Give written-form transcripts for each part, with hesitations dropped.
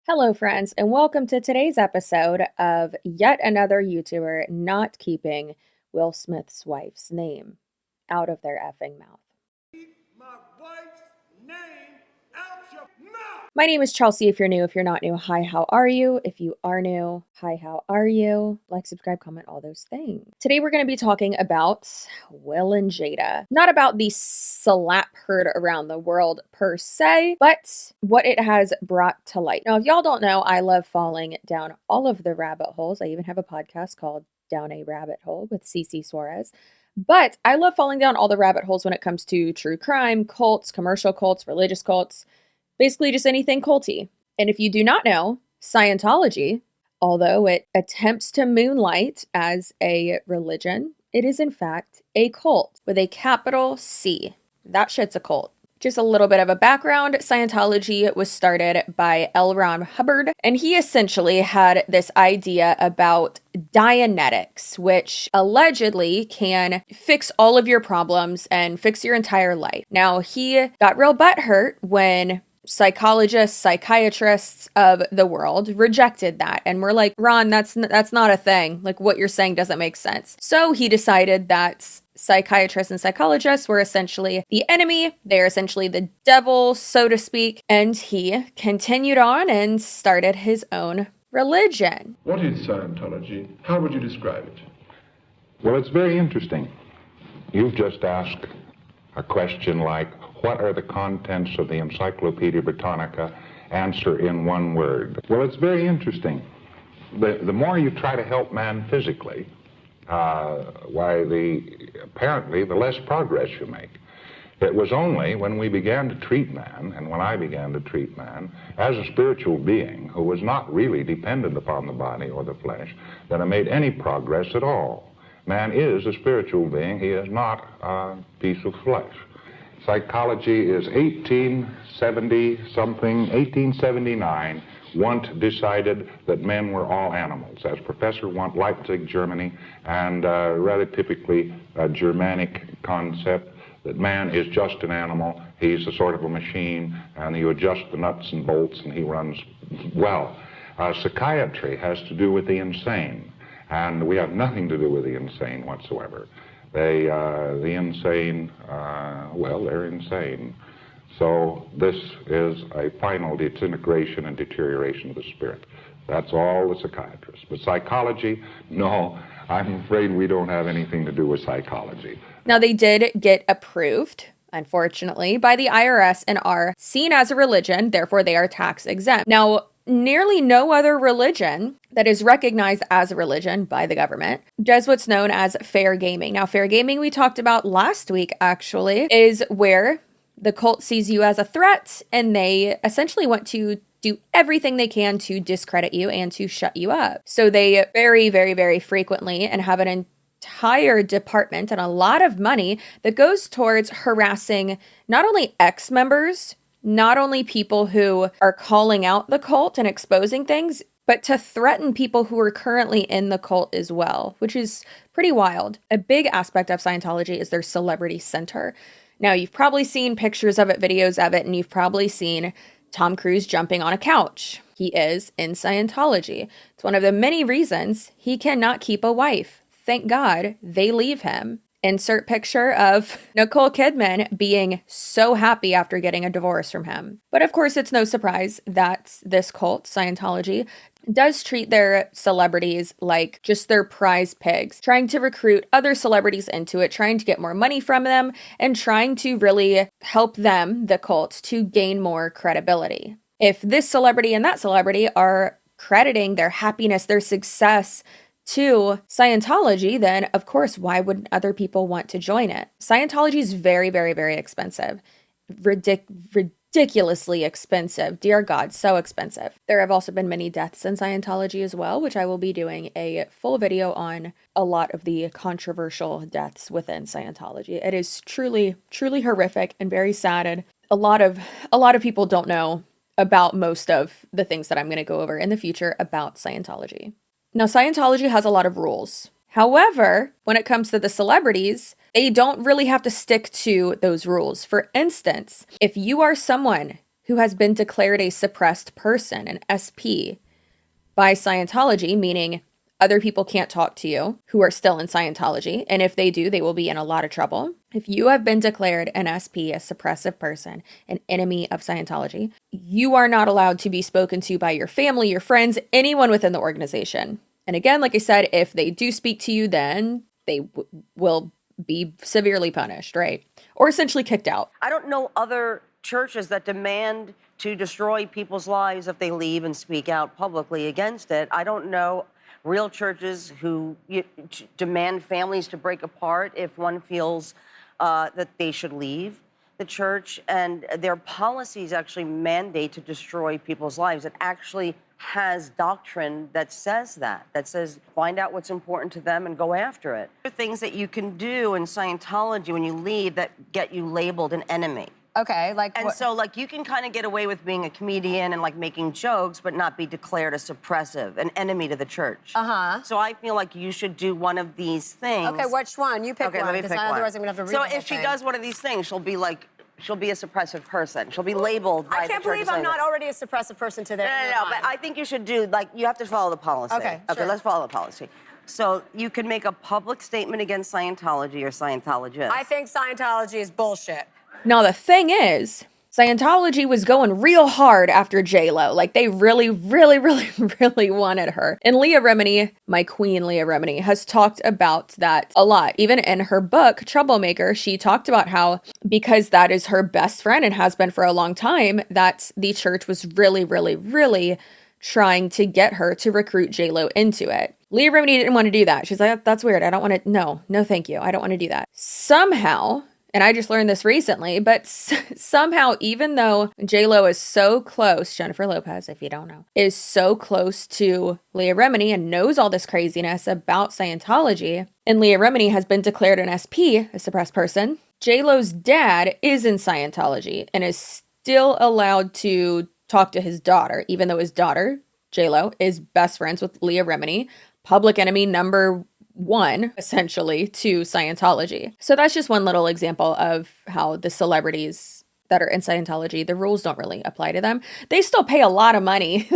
Hello, friends, and welcome to today's episode of yet another YouTuber not keeping Will Smith's wife's name out of their effing mouth. Keep my wife's name out your mouth! My name is Chelsea. If you're new, if you're not new, hi, how are you? If you are new, hi, how are you? Like, subscribe, comment, all those things. Today we're going to be talking about Will and Jada. Not about the slap heard around the world per se, but what it has brought to light. Now, if y'all don't know, I love falling down all of the rabbit holes. I even have a podcast called Down a Rabbit Hole with Suarez. But I love falling down all the rabbit holes when it comes to true crime, cults, commercial cults, religious cults. Basically just anything culty. And if you do not know, Scientology, although it attempts to moonlight as a religion, it is in fact a cult with a capital C. That shit's a cult. Just a little bit of a background, Scientology was started by L. Ron Hubbard, and he essentially had this idea about Dianetics, which allegedly can fix all of your problems and fix your entire life. Now, he got real butthurt when psychologists, psychiatrists of the world rejected that and were like, Ron, that's not a thing. Like, what you're saying doesn't make sense. So he decided that psychiatrists and psychologists were essentially the enemy. They're essentially the devil, so to speak. And he continued on and started his own religion. What is Scientology? How would you describe it? Well, it's very interesting. You've just asked a question like, what are the contents of the Encyclopedia Britannica? Answer in one word. Well, it's very interesting. The more you try to help man physically, apparently the less progress you make. It was only when we began to treat man, and when I began to treat man, as a spiritual being who was not really dependent upon the body or the flesh, that I made any progress at all. Man is a spiritual being. He is not a piece of flesh. Psychology is 1879, Wundt decided that men were all animals. As Professor Wundt, Leipzig, Germany, and rather typically a Germanic concept that man is just an animal. He's a sort of a machine, and you adjust the nuts and bolts, and he runs well. Psychiatry has to do with the insane, and we have nothing to do with the insane whatsoever. The insane, they're insane. So this is a final disintegration and deterioration of the spirit. That's all the psychiatrists. But psychology, no, I'm afraid we don't have anything to do with psychology. Now, they did get approved, unfortunately, by the IRS and are seen as a religion, therefore they are tax exempt. Now, nearly no other religion that is recognized as a religion by the government does what's known as fair gaming. Now, fair gaming we talked about last week, actually, is where the cult sees you as a threat and they essentially want to do everything they can to discredit you and to shut you up. So they very, very, very frequently and have an entire department and a lot of money that goes towards harassing not only ex-members, not only people who are calling out the cult and exposing things, but to threaten people who are currently in the cult as well, which is pretty wild. A big aspect of Scientology is their celebrity center. Now, you've probably seen pictures of it, videos of it, and you've probably seen Tom Cruise jumping on a couch. He is in Scientology. It's one of the many reasons he cannot keep a wife. Thank God they leave him. Insert picture of Nicole Kidman being so happy after getting a divorce from him. But of course, it's no surprise that this cult, Scientology, does treat their celebrities like just their prize pigs, trying to recruit other celebrities into it, trying to get more money from them, and trying to really help them, the cult, to gain more credibility. If this celebrity and that celebrity are crediting their happiness, their success to Scientology, then of course, why would other people want to join it? Scientology is very, very, very expensive. Ridiculously expensive. Dear God, so expensive. There have also been many deaths in Scientology as well, which I will be doing a full video on a lot of the controversial deaths within Scientology. It is truly, truly horrific and very sad. And a lot of people don't know about most of the things that I'm going to go over in the future about Scientology. Now, Scientology has a lot of rules. However, when it comes to the celebrities, they don't really have to stick to those rules. For instance, if you are someone who has been declared a suppressed person, an SP, by Scientology, meaning other people can't talk to you who are still in Scientology. And if they do, they will be in a lot of trouble. If you have been declared an SP, a suppressive person, an enemy of Scientology, you are not allowed to be spoken to by your family, your friends, anyone within the organization. And again, like I said, if they do speak to you, then they will be severely punished, right? Or essentially kicked out. I don't know other churches that demand to destroy people's lives if they leave and speak out publicly against it. I don't know real churches who demand families to break apart if one feels that they should leave the church. And their policies actually mandate to destroy people's lives. It actually has doctrine that says that says find out what's important to them and go after it. There are things that you can do in Scientology when you leave that get you labeled an enemy. Okay, like and so like you can kind of get away with being a comedian and like making jokes, but not be declared a suppressive, an enemy to the church. So I feel like you should do one of these things. Okay, which one? You pick one, because otherwise I'm gonna have to read So the whole if she thing. does one of these things, she'll be a suppressive person. She'll be labeled by I can't the church believe I'm not already a suppressive person to their No, but I think you should do, like, you have to follow the policy. Okay, sure. Let's follow the policy. So you can make a public statement against Scientology or Scientologists. I think Scientology is bullshit. Now, the thing is, Scientology was going real hard after J-Lo. Like, they really, really, really, really wanted her. And Leah Remini, my queen Leah Remini, has talked about that a lot. Even in her book, Troublemaker, she talked about how, because that is her best friend and has been for a long time, that the church was really, really, really trying to get her to recruit J-Lo into it. Leah Remini didn't want to do that. She's like, that's weird. I don't want to, no, thank you. I don't want to do that. Somehow, and I just learned this recently, but somehow, even though J-Lo is so close, Jennifer Lopez, if you don't know, is so close to Leah Remini and knows all this craziness about Scientology, and Leah Remini has been declared an SP, a suppressed person, J-Lo's dad is in Scientology and is still allowed to talk to his daughter, even though his daughter, J-Lo, is best friends with Leah Remini, public enemy number one, essentially, to Scientology. So that's just one little example of how the celebrities that are in Scientology, the rules don't really apply to them. They still pay a lot of money.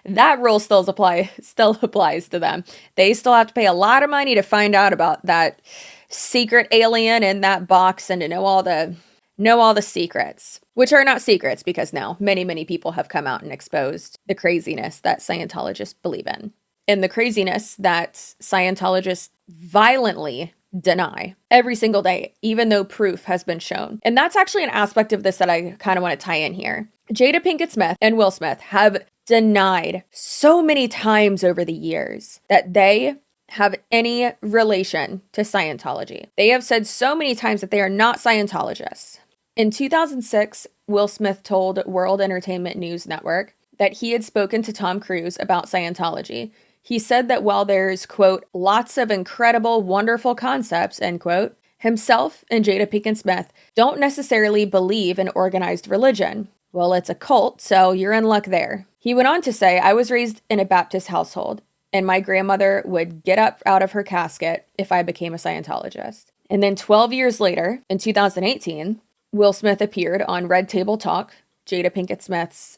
That rule still applies to them. They still have to pay a lot of money to find out about that secret alien in that box and to know all the secrets, which are not secrets because now many people have come out and exposed the craziness that Scientologists believe in. And the craziness that Scientologists violently deny every single day, even though proof has been shown. And that's actually an aspect of this that I kind of want to tie in here. Jada Pinkett Smith and Will Smith have denied so many times over the years that they have any relation to Scientology. They have said so many times that they are not Scientologists. In 2006, Will Smith told World Entertainment News Network that he had spoken to Tom Cruise about Scientology. He said that while there's, quote, lots of incredible, wonderful concepts, end quote, himself and Jada Pinkett Smith don't necessarily believe in organized religion. Well, it's a cult, so you're in luck there. He went on to say, I was raised in a Baptist household, and my grandmother would get up out of her casket if I became a Scientologist. And then 12 years later, in 2018, Will Smith appeared on Red Table Talk, Jada Pinkett Smith's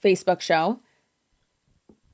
Facebook show,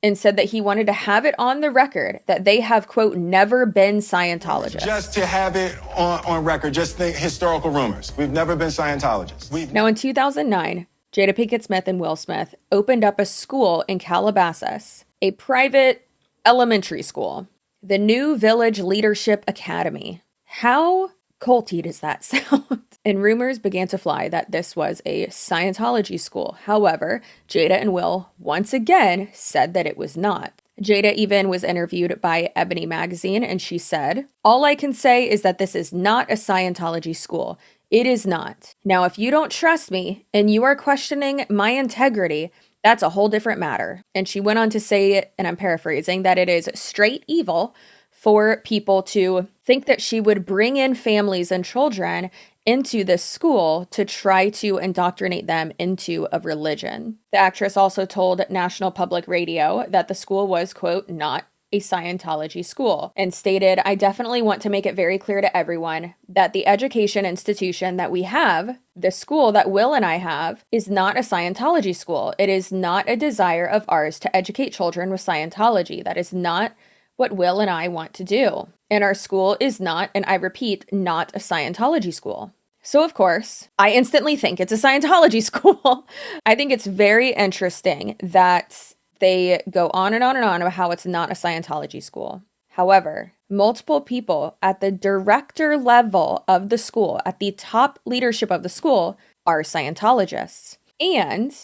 and said that he wanted to have it on the record that they have, quote, never been Scientologists. Just to have it on record, just think historical rumors. We've never been Scientologists. Now, in 2009, Jada Pinkett Smith and Will Smith opened up a school in Calabasas, a private elementary school, the New Village Leadership Academy. How culty does that sound? And rumors began to fly that this was a Scientology school. However, Jada and Will once again said that it was not. Jada even was interviewed by Ebony magazine, and she said, all I can say is that this is not a Scientology school. It is not. Now, if you don't trust me and you are questioning my integrity, that's a whole different matter. And she went on to say, and I'm paraphrasing, that it is straight evil for people to think that she would bring in families and children into this school to try to indoctrinate them into a religion. The actress also told National Public Radio that the school was, quote, not a Scientology school, and stated, "I definitely want to make it very clear to everyone that the education institution that we have, the school that Will and I have, is not a Scientology school. It is not a desire of ours to educate children with Scientology. That is not what Will and I want to do. And our school is not, and I repeat, not a Scientology school." So, of course, I instantly think it's a Scientology school. I think it's very interesting that they go on and on and on about how it's not a Scientology school. However, multiple people at the director level of the school, at the top leadership of the school, are Scientologists. And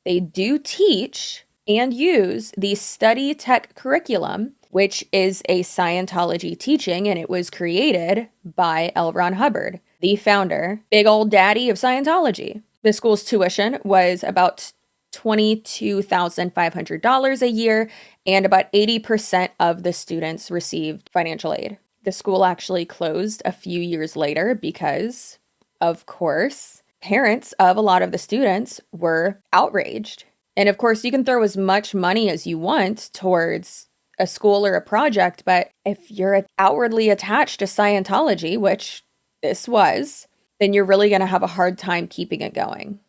they do teach and use the study tech curriculum, which is a Scientology teaching, and it was created by L. Ron Hubbard, the founder, big old daddy of Scientology. The school's tuition was about $22,500 a year, and about 80% of the students received financial aid. The school actually closed a few years later because, of course, parents of a lot of the students were outraged. And of course, you can throw as much money as you want towards a school or a project, but if you're outwardly attached to Scientology, which this was, then you're really going to have a hard time keeping it going.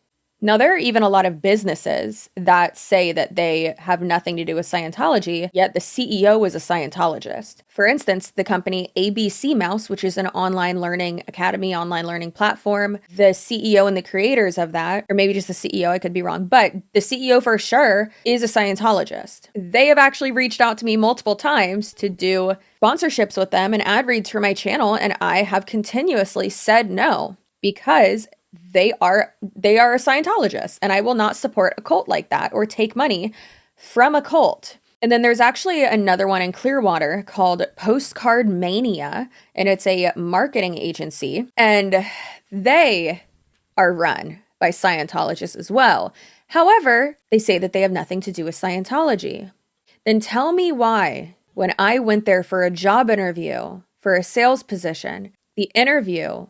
Now, there are even a lot of businesses that say that they have nothing to do with Scientology, yet the CEO is a Scientologist. For instance, the company ABC Mouse, which is an online learning academy, online learning platform, the CEO and the creators of that, or maybe just the CEO, I could be wrong, but the CEO for sure is a Scientologist. They have actually reached out to me multiple times to do sponsorships with them and ad reads for my channel, and I have continuously said no because they are a Scientologist, and I will not support a cult like that or take money from a cult. And then there's actually another one in Clearwater called Postcard Mania, and it's a marketing agency, and they are run by Scientologists as well. However, they say that they have nothing to do with Scientology. Then tell me why, when I went there for a job interview for a sales position, the interview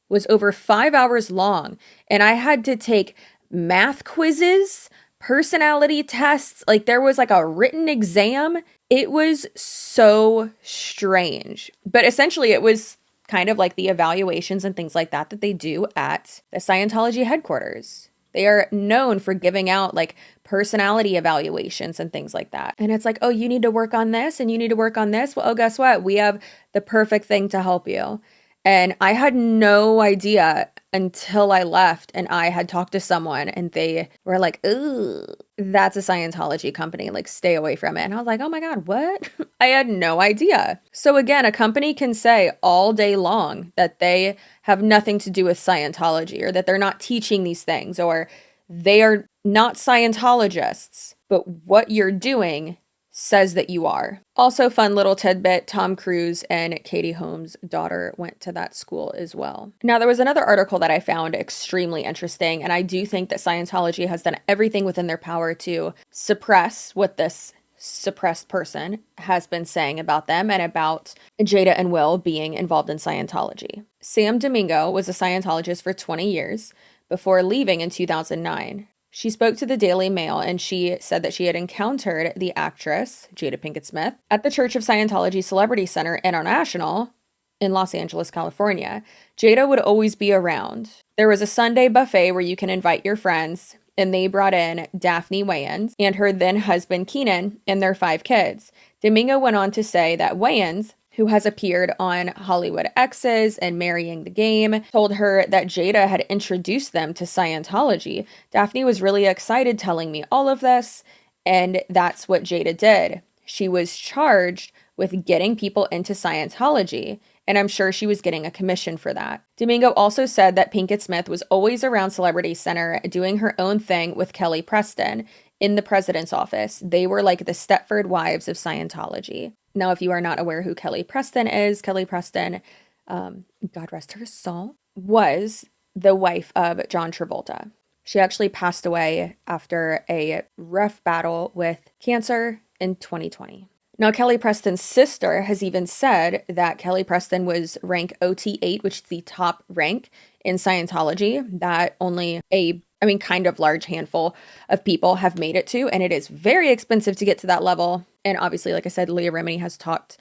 was over 5 hours long, and I had to take math quizzes, personality tests, like there was like a written exam. It was so strange. But essentially it was kind of like the evaluations and things like that that they do at the Scientology headquarters. They are known for giving out like personality evaluations and things like that. And it's like, oh, you need to work on this and you need to work on this. Well, oh, guess what? We have the perfect thing to help you. And I had no idea until I left and I had talked to someone and they were like, ooh, that's a Scientology company. Like, stay away from it. And I was like, oh my God, what? I had no idea. So again, a company can say all day long that they have nothing to do with Scientology or that they're not teaching these things or they are not Scientologists. But what you're doing says that you are. Also, fun little tidbit, Tom Cruise and Katie Holmes' daughter went to that school as well. Now, there was another article that I found extremely interesting, and I do think that Scientology has done everything within their power to suppress what this suppressed person has been saying about them and about Jada and Will being involved in Scientology. Sam Domingo was a Scientologist for 20 years before leaving in 2009. She spoke to the Daily Mail and she said that she had encountered the actress, Jada Pinkett Smith, at the Church of Scientology Celebrity Center International in Los Angeles, California. Jada would always be around. There was a Sunday buffet where you can invite your friends, and they brought in Daphne Wayans and her then husband Keenan and their 5 kids. Domingo went on to say that Wayans, who has appeared on Hollywood Exes and Marrying the Game, told her that Jada had introduced them to Scientology. Daphne was really excited telling me all of this, and that's what Jada did. She was charged with getting people into Scientology, and I'm sure she was getting a commission for that. Domingo also said that Pinkett Smith was always around Celebrity Center doing her own thing with Kelly Preston in the president's office. They were like the Stepford wives of Scientology. Now, if you are not aware who Kelly Preston is, Kelly Preston, God rest her soul, was the wife of John Travolta. She actually passed away after a rough battle with cancer in 2020. Now, Kelly Preston's sister has even said that Kelly Preston was rank OT8, which is the top rank in Scientology, that only a kind of large handful of people have made it to, and it is very expensive to get to that level. And obviously, like I said, Leah Remini has talked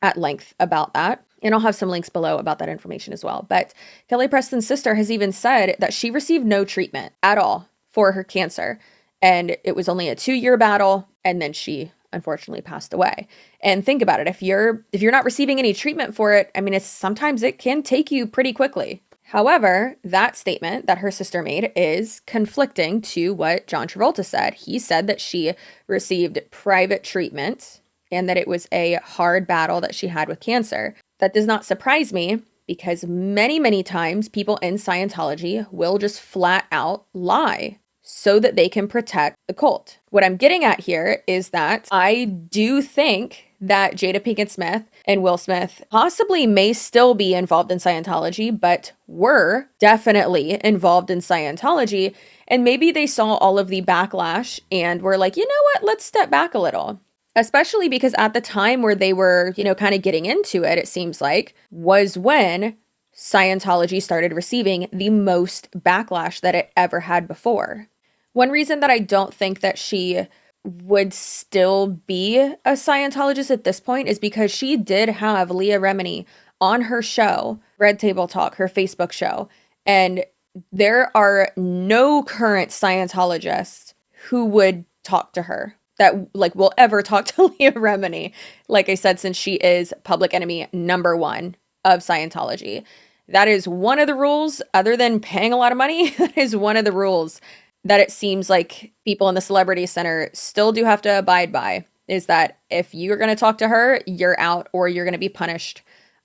at length about that. And I'll have some links below about that information as well. But Kelly Preston's sister has even said that she received no treatment at all for her cancer. And it was only a 2-year battle. And then she unfortunately passed away. And think about it. If you're not receiving any treatment for it, I mean, sometimes it can take you pretty quickly. However, that statement that her sister made is conflicting to what John Travolta said. He said that she received private treatment and that it was a hard battle that she had with cancer. That does not surprise me because many, many times people in Scientology will just flat out lie so that they can protect the cult. What I'm getting at here is that I do think that Jada Pinkett Smith and Will Smith possibly may still be involved in Scientology, but were definitely involved in Scientology. And maybe they saw all of the backlash and were like, you know what, let's step back a little. Especially because at the time where they were, kind of getting into it, it seems like, was when Scientology started receiving the most backlash that it ever had before. One reason that I don't think that she would still be a Scientologist at this point is because she did have Leah Remini on her show, Red Table Talk, her Facebook show. And there are no current Scientologists who would talk to her that will ever talk to Leah Remini. Like I said, since she is public enemy #1 of Scientology. That is one of the rules, other than paying a lot of money. That is one of the rules that it seems like people in the Celebrity Center still do have to abide by, is that if you're going to talk to her, you're out or you're going to be punished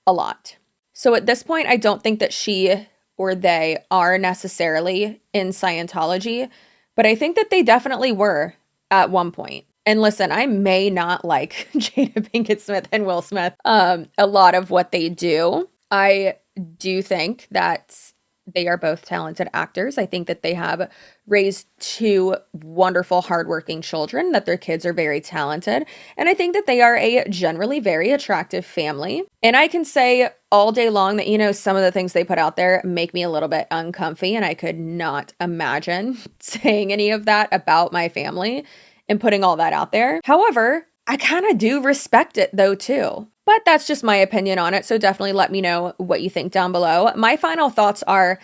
a lot. So at this point, I don't think that she or they are necessarily in Scientology, but I think that they definitely were at one point. And listen, I may not like Jada Pinkett Smith and Will Smith, a lot of what they do. I do think that they are both talented actors. I think that they have raised 2 wonderful, hardworking children, that their kids are very talented. And I think that they are a generally very attractive family. And I can say all day long that, some of the things they put out there make me a little bit uncomfy. And I could not imagine saying any of that about my family and putting all that out there. However, I kind of do respect it though, too. But that's just my opinion on it. So definitely let me know what you think down below. My final thoughts are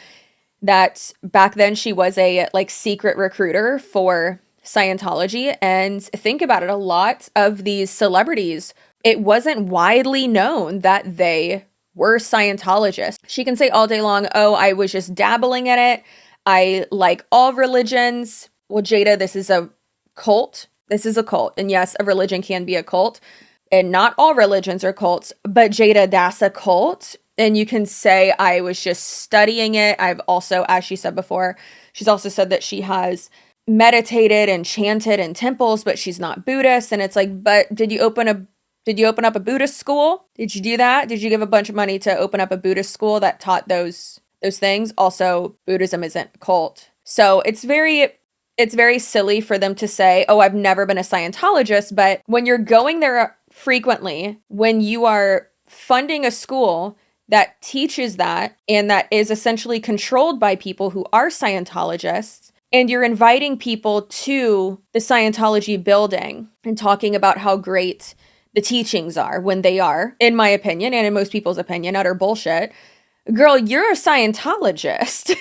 that back then she was a secret recruiter for Scientology. And think about it, a lot of these celebrities, it wasn't widely known that they were Scientologists. She can say all day long, oh, I was just dabbling in it. I like all religions. Well, Jada, this is a cult. This is a cult. And yes, a religion can be a cult. And not all religions are cults, but Jada, that's a cult. And you can say, I was just studying it. I've also, as she said before, she's also said that she has meditated and chanted in temples, but she's not Buddhist. And it's like, but did you open up a Buddhist school? Did you do that? Did you give a bunch of money to open up a Buddhist school that taught those things? Also, Buddhism isn't a cult. So it's very silly for them to say, oh, I've never been a Scientologist. But when you're going there frequently, when you are funding a school that teaches that and that is essentially controlled by people who are Scientologists, and you're inviting people to the Scientology building and talking about how great the teachings are, when they are, in my opinion, and in most people's opinion, utter bullshit. Girl, you're a Scientologist.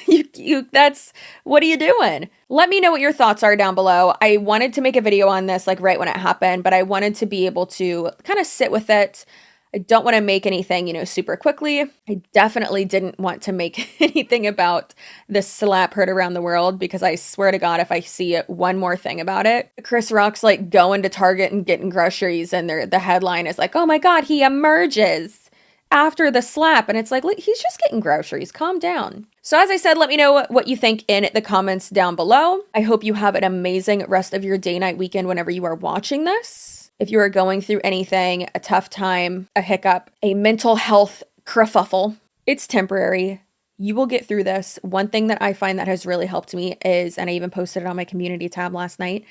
That's, what are you doing? Let me know what your thoughts are down below. I wanted to make a video on this right when it happened, but I wanted to be able to kind of sit with it. I don't want to make anything, super quickly. I definitely didn't want to make anything about the slap heard around the world, because I swear to God, if I see one more thing about it, Chris Rock's going to Target and getting groceries, and the headline is oh my God, he emerges after the slap. And it's he's just getting groceries. Calm down. So as I said, let me know what you think in the comments down below. I hope you have an amazing rest of your day, night, weekend whenever you are watching this. If you are going through anything, a tough time, a hiccup, a mental health kerfuffle, it's temporary. You will get through this. One thing that I find that has really helped me is, and I even posted it on my community tab last night,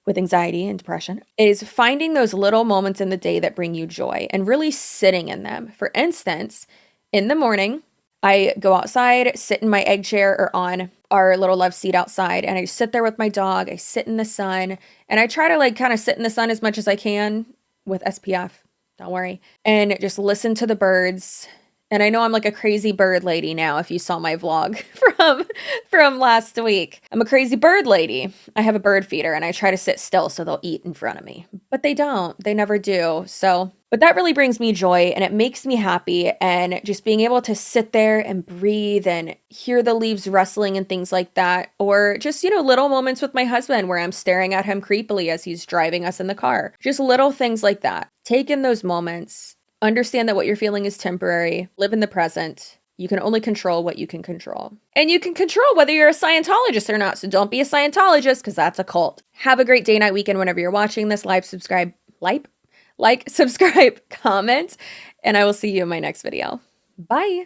with anxiety and depression, is finding those little moments in the day that bring you joy and really sitting in them. For instance, in the morning, I go outside, sit in my egg chair or on our little love seat outside, and I sit there with my dog. I sit in the sun, and I try to like kind of sit in the sun as much as I can with SPF. Don't worry. And just listen to the birds. And I know I'm like a crazy bird lady now, if you saw my vlog from last week. I'm a crazy bird lady. I have a bird feeder and I try to sit still so they'll eat in front of me. But they don't. They never do. So, but that really brings me joy and it makes me happy. And just being able to sit there and breathe and hear the leaves rustling and things like that. Or just, little moments with my husband where I'm staring at him creepily as he's driving us in the car. Just little things like that. Take in those moments. Understand that what you're feeling is temporary. Live in the present. You can only control what you can control. And you can control whether you're a Scientologist or not. So don't be a Scientologist because that's a cult. Have a great day, night, weekend whenever you're watching this. Subscribe, comment, and I will see you in my next video. Bye.